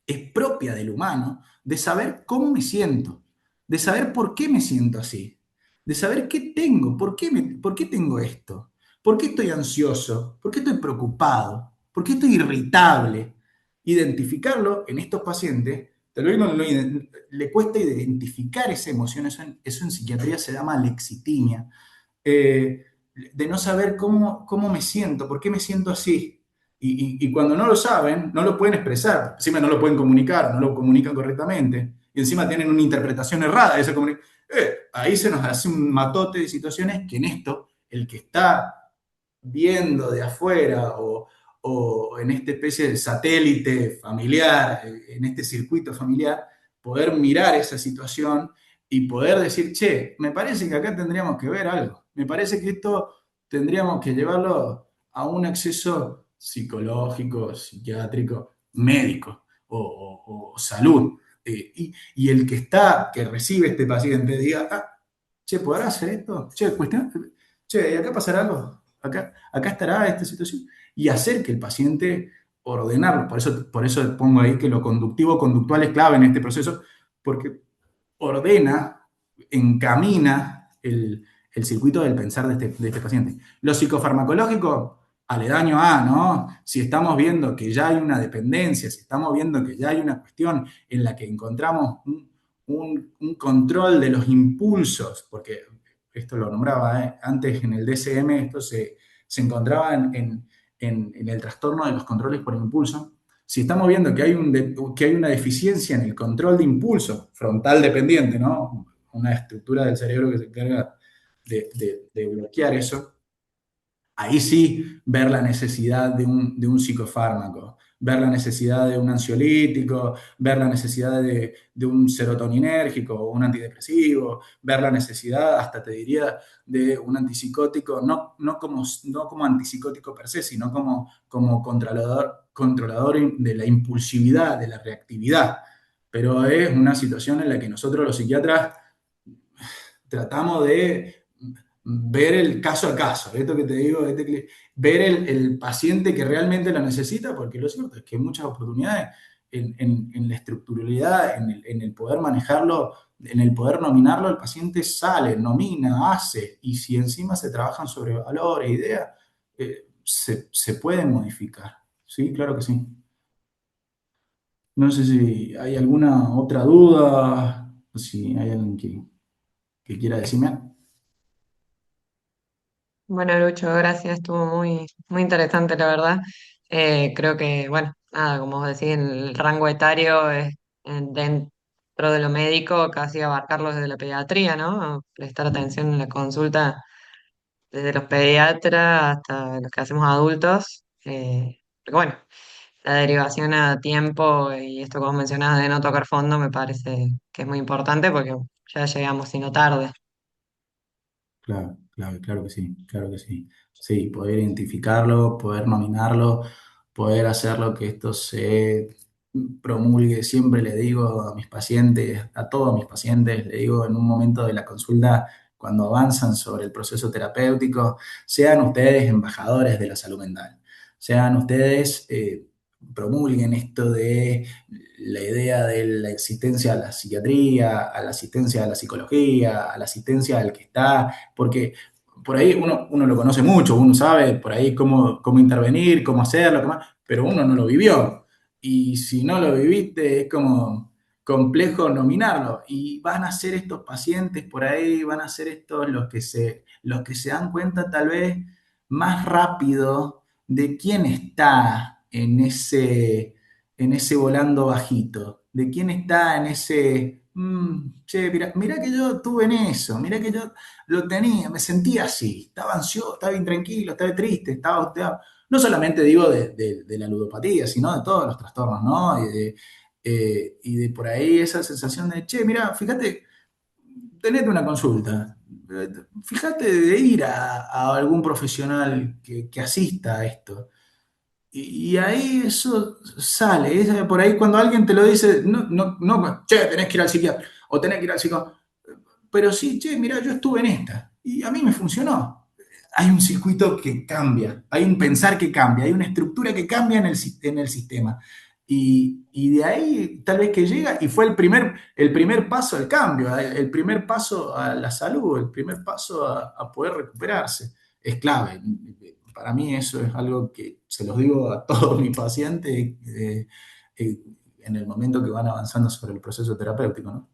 es propia del humano, de saber cómo me siento, de saber por qué me siento así, de saber qué tengo, por qué tengo esto, por qué estoy ansioso, por qué estoy preocupado, por qué estoy irritable. Identificarlo en estos pacientes, tal vez le cuesta identificar esa emoción, eso en psiquiatría se llama lexitimia, eh, de no saber cómo me siento, por qué me siento así. Y cuando no lo saben, no lo pueden expresar, encima no lo pueden comunicar, no lo comunican correctamente, y encima tienen una interpretación errada de esa comunicación. Ahí se nos hace un matote de situaciones que en esto, el que está viendo de afuera o en esta especie de satélite familiar, en este circuito familiar, poder mirar esa situación y poder decir, che, me parece que acá tendríamos que ver algo. Me parece que esto tendríamos que llevarlo a un acceso psicológico, psiquiátrico, médico o salud. Y el que está, que recibe este paciente, diga, ah, che, ¿podrá hacer esto? Che, cuestión, che, ¿y acá pasará algo? Acá estará esta situación. Y hacer que el paciente ordenarlo. Por eso pongo ahí que lo conductivo conductual es clave en este proceso, porque ordena, encamina el circuito del pensar de este paciente. Lo psicofarmacológico, aledaño a, ¿no? Si estamos viendo que ya hay una dependencia, si estamos viendo que ya hay una cuestión en la que encontramos un control de los impulsos, porque esto lo nombraba antes en el DSM, esto se encontraba en el trastorno de los controles por impulso. Si estamos viendo que hay una deficiencia en el control de impulso frontal dependiente, ¿no? Una estructura del cerebro que se encarga de bloquear eso, ahí sí ver la necesidad de un psicofármaco, ver la necesidad de un ansiolítico, ver la necesidad de un serotoninérgico o un antidepresivo, ver la necesidad, hasta te diría, de un antipsicótico, no como antipsicótico per se, sino como controlador de la impulsividad, de la reactividad. Pero es una situación en la que nosotros los psiquiatras tratamos de ver el caso a caso, esto que te digo, ver el paciente que realmente lo necesita, porque lo cierto es que en muchas oportunidades en la estructuralidad, en el poder manejarlo, en el poder nominarlo, el paciente sale, nomina, hace, y si encima se trabajan sobre valores, ideas, se pueden modificar. Sí, claro que sí. No sé si hay alguna otra duda, o si hay alguien que quiera decirme. Bueno, Lucho, gracias, estuvo muy, muy interesante, la verdad. Creo que, bueno, nada, como vos decís, el rango etario es dentro de lo médico, casi abarcarlo desde la pediatría, ¿no? Prestar atención en la consulta desde los pediatras hasta los que hacemos adultos. Porque, bueno, la derivación a tiempo y esto que vos mencionabas de no tocar fondo me parece que es muy importante porque ya llegamos sino tarde. Claro, claro, claro que sí, claro que sí. Sí, poder identificarlo, poder nominarlo, poder hacer lo que esto se promulgue. Siempre le digo a mis pacientes, a todos mis pacientes, le digo en un momento de la consulta, cuando avanzan sobre el proceso terapéutico, sean ustedes embajadores de la salud mental, sean ustedes, promulguen esto de la idea de la existencia a la psiquiatría, a la asistencia a la psicología, a la asistencia al que está, porque por ahí uno lo conoce mucho, uno sabe por ahí cómo intervenir, cómo hacerlo, pero uno no lo vivió. Y si no lo viviste, es como complejo nominarlo. Y van a ser estos pacientes por ahí, van a ser estos los que se dan cuenta tal vez más rápido de quién está en ese volando bajito, de quién está en ese, che, mira que yo estuve en eso, mira que yo lo tenía, me sentía así, estaba ansioso, estaba intranquilo, estaba triste, estaba hosteado. No solamente digo de la ludopatía, sino de todos los trastornos, ¿no? Y de por ahí esa sensación de, che, mira, fíjate, tenete una consulta, fíjate de ir a algún profesional que asista a esto. Y ahí eso sale, por ahí cuando alguien te lo dice, no, no, no, che, tenés que ir al psiquiatra o tenés que ir al psicólogo, pero sí, che, mira, yo estuve en esta y a mí me funcionó. Hay un circuito que cambia, hay un pensar que cambia, hay una estructura que cambia en el sistema. Y de ahí tal vez que llega y fue el primer paso al cambio, el primer paso a la salud, el primer paso a poder recuperarse. Es clave. Para mí eso es algo que se los digo a todos mis pacientes, eh, en el momento que van avanzando sobre el proceso terapéutico, ¿no?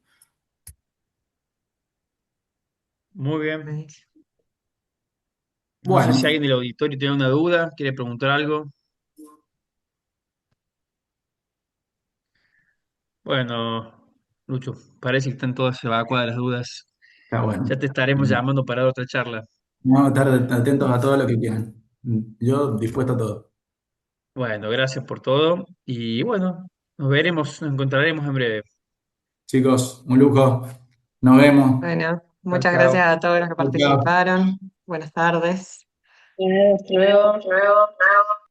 Muy bien. No sé Bueno, si alguien del auditorio tiene una duda, quiere preguntar algo. Bueno, Lucho, parece que están todas evacuadas las dudas. está Ya bueno. te estaremos llamando para otra charla. Vamos a estar atentos a todo lo que quieran. Yo dispuesto a todo. Bueno, gracias por todo y bueno, nos veremos, nos encontraremos en breve. Chicos, un lujo. Nos vemos. Bueno, Chao, muchas chao. gracias a todos los que Chao, chao. participaron. Buenas tardes. Hasta luego.